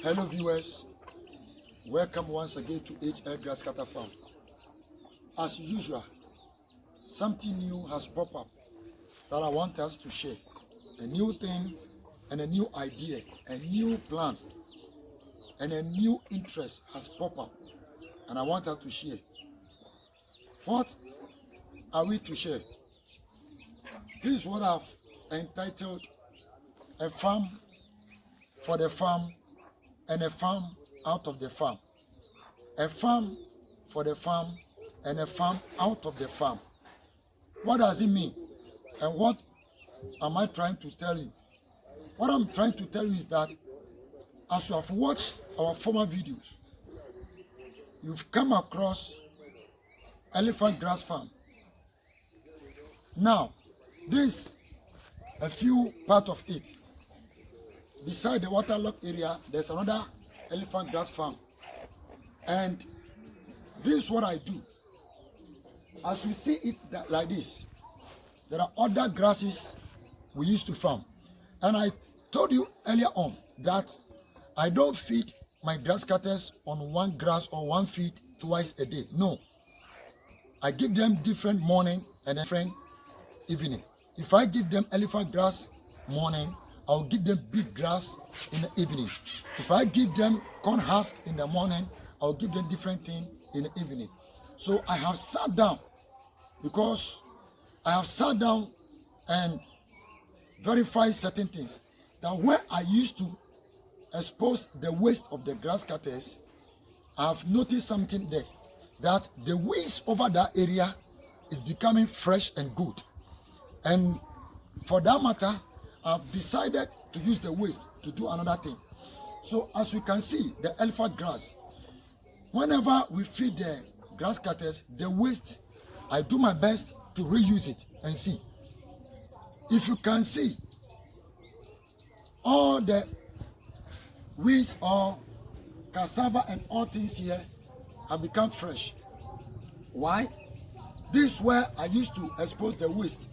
Hello viewers, welcome once again to HL Grass Cutter Farm. As usual, something new has popped up that I want us to share. A new thing and a new idea, a new plan and a new interest has popped up and I want us to share. What are we to share? This is what I've entitled A Farm for the Farm and a farm out of the farm. A farm for the farm and a farm out of the farm. What does it mean? And what am I trying to tell you? What I'm trying to tell you is that as you have watched our former videos, you've come across elephant grass farm. Now, this a few part of it. Beside the waterlogged area, there's another elephant grass farm. And this is what I do. As you see it like this, there are other grasses we used to farm. And I told you earlier on that I don't feed my grass cutters on one grass or one feed twice a day. No. I give them different morning and different evening. If I give them elephant grass morning, I'll give them big grass in the evening. If I give them corn husk in the morning, I'll give them different thing in the evening. So I have sat down because I have sat down and verified certain things. That where I used to expose the waste of the grass cutters, I have noticed something there. That the waste over that area is becoming fresh and good. And for that matter, I've decided to use the waste to do another thing. So as you can see, the elephant grass, whenever we feed the grass cutters, the waste, I do my best to reuse it and see. If you can see, all the weeds or cassava and all things here have become fresh. Why? This is where I used to expose the waste.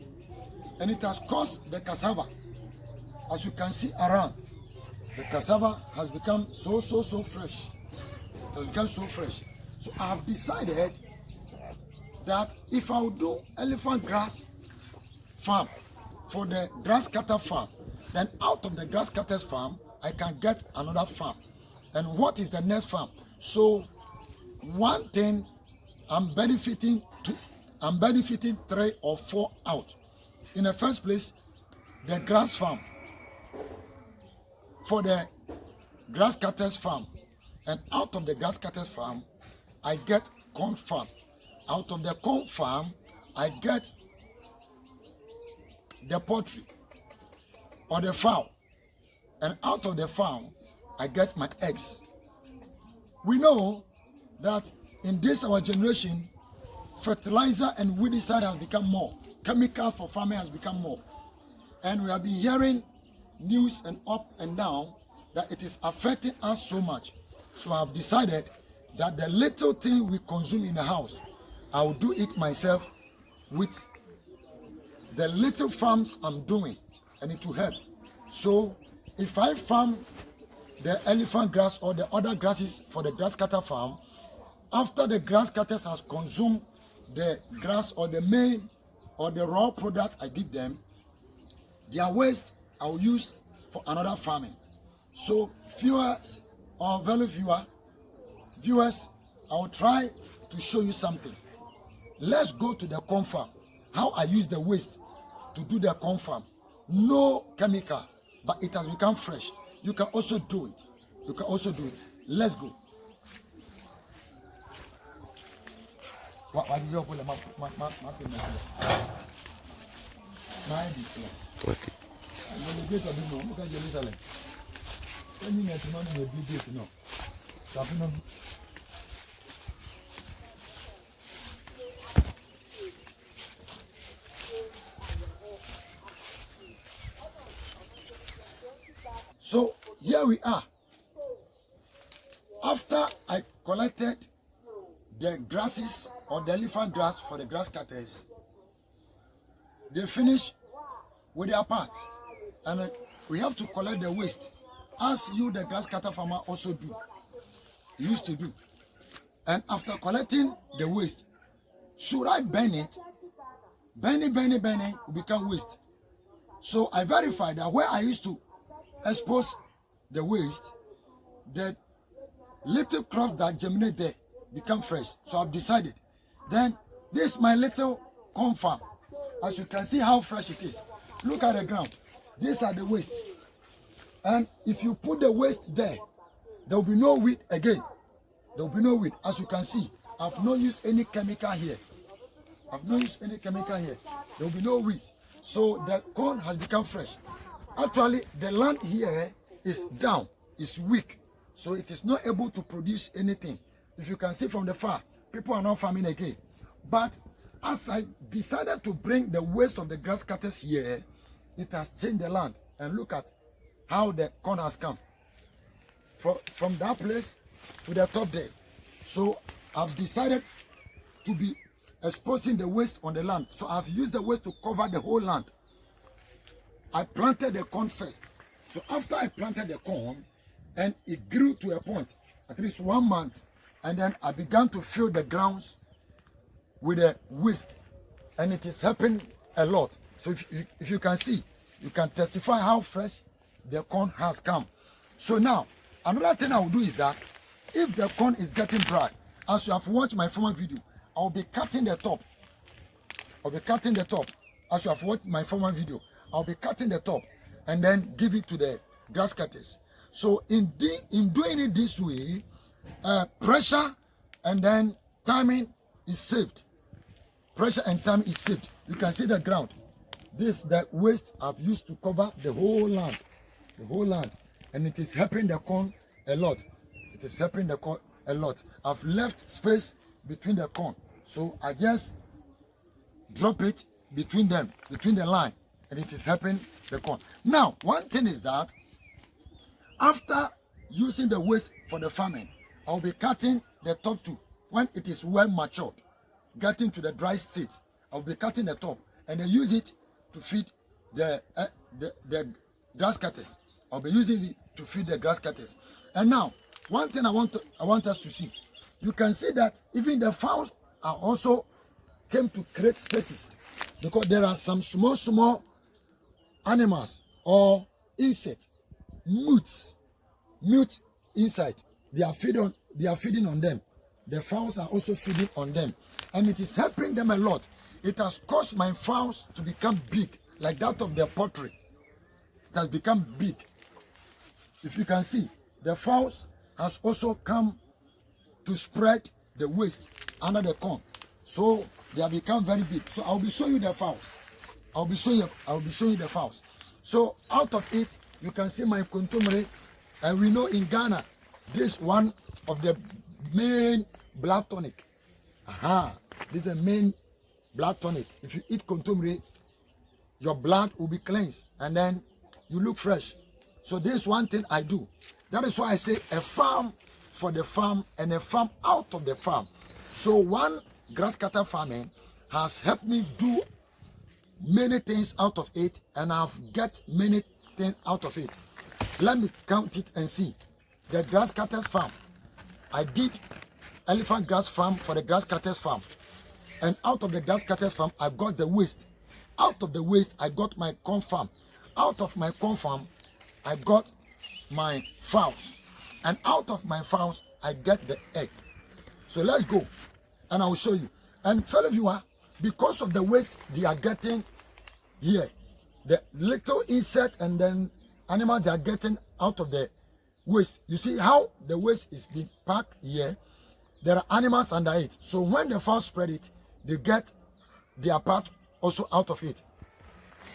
And it has caused the cassava. As you can see around, the cassava has become so fresh. It has become so fresh. So I have decided that if I will do elephant grass farm for the grass cutter farm, then out of the grass cutters farm, I can get another farm. And what is the next farm? So one thing I'm benefiting 3 or 4 out. In the first place, the grass farm for the grass cutters farm, and out of the grass cutters farm I get corn farm. Out of the corn farm I get the poultry or the fowl, and out of the fowl I get my eggs. We know that in this our generation, fertilizer and weedicide has become more. Chemical for farming has become more. And we have been hearing news and up and down that it is affecting us so much. So I have decided that the little thing we consume in the house, I will do it myself with the little farms I'm doing, and it will help. So if I farm the elephant grass or the other grasses for the grass cutter farm, after the grass cutters has consumed the grass or the main or the raw product I give them, their waste I will use for another farming. So viewers or fellow viewers, I will try to show you something. Let's go to the corn farm. How I use the waste to do the corn farm. No chemical, but it has become fresh. You can also do it. You can also do it. Let's go. Okay. So here we are. After I collected the grasses or the elephant grass for the grass cutters, they finish with their part. And we have to collect the waste as you, the grass cutter farmer, also do, used to do. And after collecting the waste, should I burn it? Burn it will become waste. So I verified that where I used to expose the waste, the little crops that germinate there become fresh. So I've decided. Then this is my little corn farm. As you can see how fresh it is. Look at the ground. These are the waste. And if you put the waste there, there will be no weed again. There will be no weed. As you can see, I've not used any chemical here. There will be no weeds. So the corn has become fresh. Actually, the land here is down, is weak. So it is not able to produce anything. If you can see from the far, people are not farming again. But as I decided to bring the waste of the grass cutters here, it has changed the land. And look at how the corn has come. From that place to the top there. So I've decided to be exposing the waste on the land. So I've used the waste to cover the whole land. I planted the corn first. So after I planted the corn, and it grew to a point, at least 1 month, and then I began to fill the grounds with the waste, and it is helping a lot. So if you can see, you can testify how fresh the corn has come. So now, another thing I will do is that if the corn is getting dry, as you have watched my former video, I'll be cutting the top. As you have watched my former video, I'll be cutting the top and then give it to the grass cutters. So in doing it this way, pressure and then timing is saved. Pressure and time is saved. You can see the ground. This the waste I've used to cover the whole land, and it is helping the corn a lot. I've left space between the corn, so I just drop it between them, between the line, and it is helping the corn. Now, one thing is that after using the waste for the farming, I'll be cutting the top too. When it is well matured, getting to the dry state, I'll be cutting the top and then use it to feed the grass cutters. I'll be using it to feed the grass cutters. And now, one thing I want us to see. You can see that even the fowls are also came to create spaces, because there are some small animals or insects, mutes inside. They are feeding on them. The fowls are also feeding on them, and it is helping them a lot. It has caused my fowls to become big, like that of their poultry. It has become big. If you can see, the fowls has also come to spread the waste under the corn. So they have become very big. So I'll be showing you the fowls. I'll be showing you the fowls. So out of it, you can see my contumely. And we know in Ghana, this is one of the main blood tonic. This is the main blood tonic. If you eat contumely, your blood will be cleansed and then you look fresh. So this is one thing I do. That is why I say a farm for the farm and a farm out of the farm. So one grass cutter farming has helped me do many things out of it, and I've get many things out of it. Let me count it and see. The grass cutters farm, I did elephant grass farm for the grass cutters farm, and out of the grass cutters farm I got the waste. Out of the waste I got my corn farm. Out of my corn farm I got my fowls, and out of my fowls I get the egg. So let's go and I will show you. And fellow viewer, because of the waste they are getting here, the little insect and then animals they are getting out of the waste, you see how the waste is being packed here. There are animals under it, so when the fowls spread it, they get their part also out of it.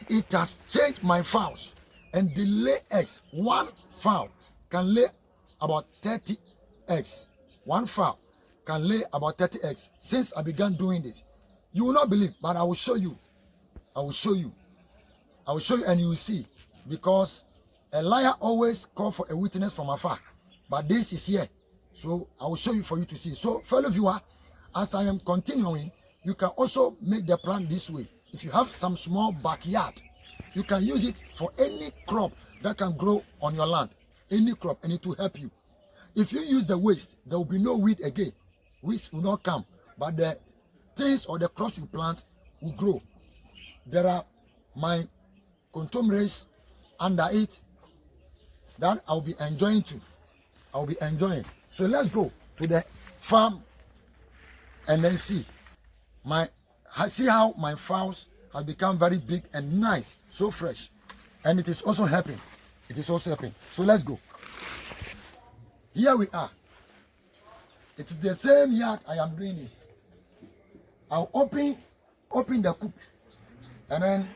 It has changed my fowls, and they lay eggs. One fowl can lay about 30 eggs. One fowl can lay about 30 eggs. Since I began doing this, you will not believe, but I will show you. I will show you, and you will see. Because a liar always calls for a witness from afar, but this is here, so I will show you for you to see. So fellow viewer, as I am continuing, you can also make the plan this way. If you have some small backyard, you can use it for any crop that can grow on your land. any crop, and it will help you. If you use the waste, there will be no weed again. Weeds will not come, but the things or the crops you plant will grow. There are my contumelies under it that I'll be enjoying too. I'll be enjoying. So let's go to the farm and then see how my fowls have become very big and nice, so fresh, and it is also helping. It is also helping. So let's go. Here we are. It's the same yard I am doing this. I'll open the coop, and then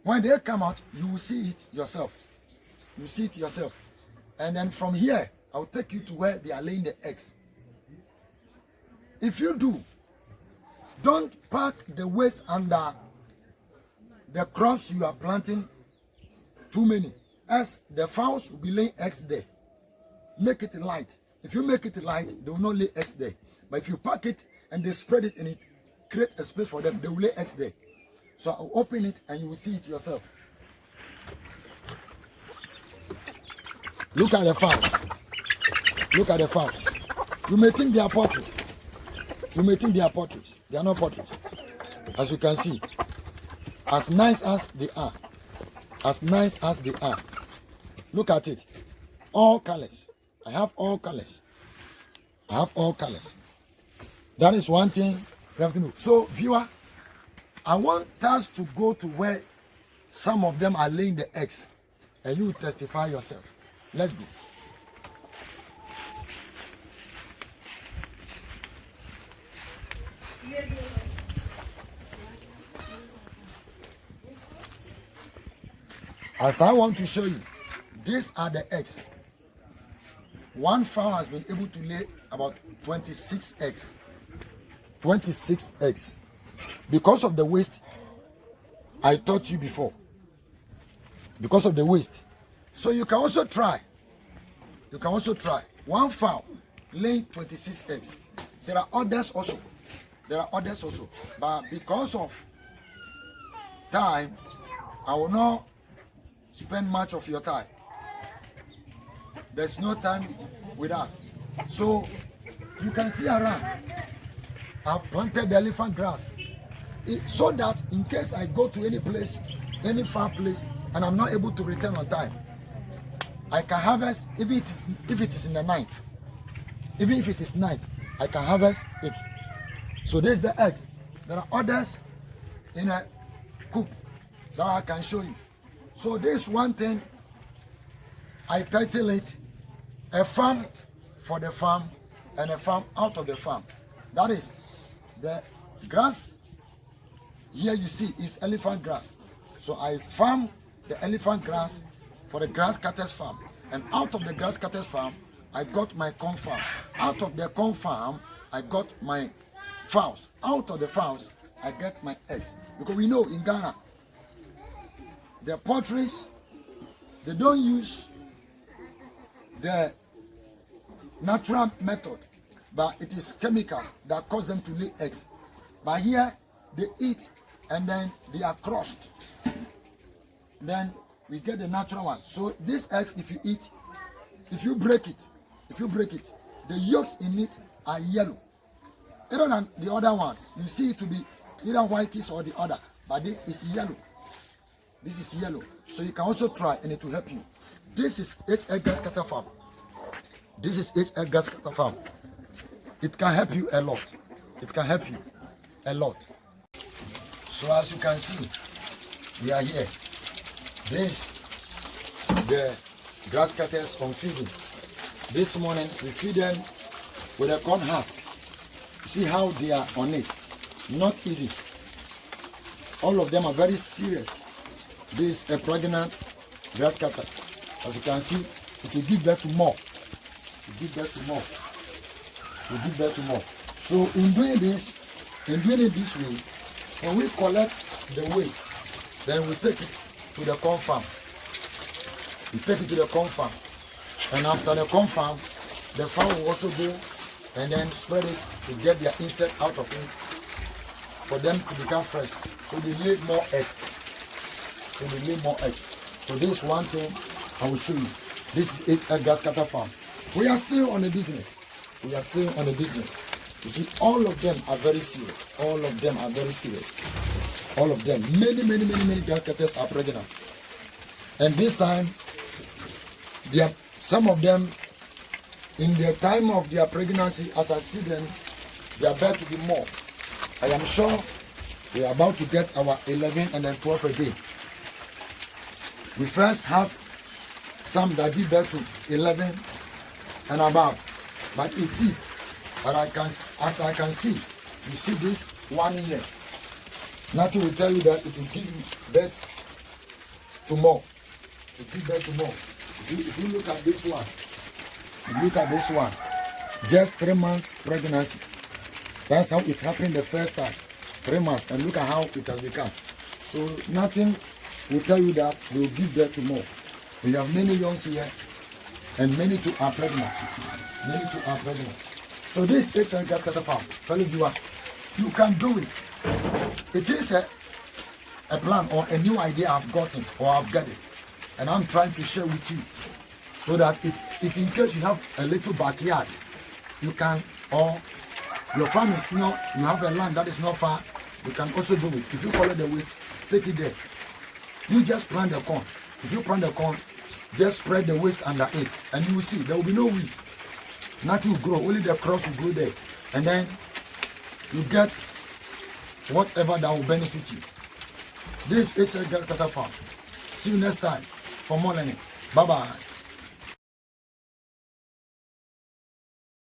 when they come out, you will see it yourself. You see it yourself, and then from here, I'll take you to where they are laying the eggs. If you do, don't pack the waste under the crops you are planting too many, as the fowls will be laying eggs there. Make it light. If you make it light, they will not lay eggs there. But if you pack it and they spread it in it, create a space for them, they will lay eggs there. So I'll open it and you will see it yourself. Look at the fowls. Look at the fowls. You may think they are poultry. You may think they are poultries. They are not poultries. As you can see, as nice as they are. As nice as they are. Look at it. All colors. I have all colors. I have all colors. That is one thing you have to know. So, viewer, I want us to go to where some of them are laying the eggs, and you testify yourself. Let's go. As I want to show you, these are the eggs. One fowl has been able to lay about 26 eggs. 26 eggs. Because of the waste I taught you before. Because of the waste. So you can also try. You can also try. One fowl laying 26 eggs. There are others also. There are others also. But because of time, I will not spend much of your time. There's no time with us. So you can see around. I've planted the elephant grass. So that in case I go to any place, any far place, and I'm not able to return on time, I can harvest if it is in the night. Even if it is night, I can harvest it. So there's the eggs. There are others in a coop that I can show you. So this one thing, I title it a farm for the farm and a farm out of the farm. That is, the grass here you see is elephant grass. So I farm the elephant grass for the grass cutters farm. And out of the grass cutters farm, I got my corn farm. Out of the corn farm, I got my fowls. Out of the fowls, I get my eggs. Because we know in Ghana, the poultries, they don't use the natural method, but it is chemicals that cause them to lay eggs. But here, they eat and then they are crushed. Then we get the natural one. So these eggs, if you eat, if you break it, the yolks in it are yellow. Other than the other ones, you see it to be either whitish or the other, but this is yellow. This is yellow. So you can also try and it will help you. This is H. grass cutter farm. This is H. grass cutter farm. It can help you a lot. It can help you a lot. So as you can see, we are here. This, the grass cutters on feeding. This morning we feed them with a corn husk. See how they are on it. Not easy. All of them are very serious. This is a pregnant grass cutter. As you can see, it will give birth to more. It will give birth to more. It will give birth to more. So in doing it this way, when we collect the waste, then we take it to the corn farm. We take it to the corn farm. And after the corn farm, the farm will also go and then spread it to get their insect out of it for them to become fresh. So they lay more eggs. So this is one thing I will show you. This is a grass cutter farm. We are still on a business. We are still on a business. You see, all of them are very serious. All of them are very serious. All of them. Many grass cutters are pregnant. And this time, some of them, in the time of their pregnancy, as I see them, they are about to be more. I am sure we are about to get our 11 and then 12 a day. We first have some that give birth to 11 and above, but it ceased. But as I can see, you see this 1 year. Nothing will tell you that it will give birth to more. It will give birth to more. If you look at this one, just 3 months pregnancy. That's how it happened the first time. 3 months, and look at how it has become. So nothing will tell you that they will give birth to more. We have many youngs here, and many too are pregnant. Many too are pregnant. So this HL grass cutter farm, fellow viewer, you can do it. It is a plan or a new idea I've gotten or I've got it, and I'm trying to share with you, so that if in case you have a little backyard, you can, or your farm is not, you have a land that is not far, you can also do it. If you follow the waste, take it there. You just plant the corn. If you plant the corn, just spread the waste under it, and you will see there will be no weeds. Nothing will grow, only the crops will grow there. And then you get whatever that will benefit you. This is a grass cutter farm. See you next time for more learning. Bye-bye.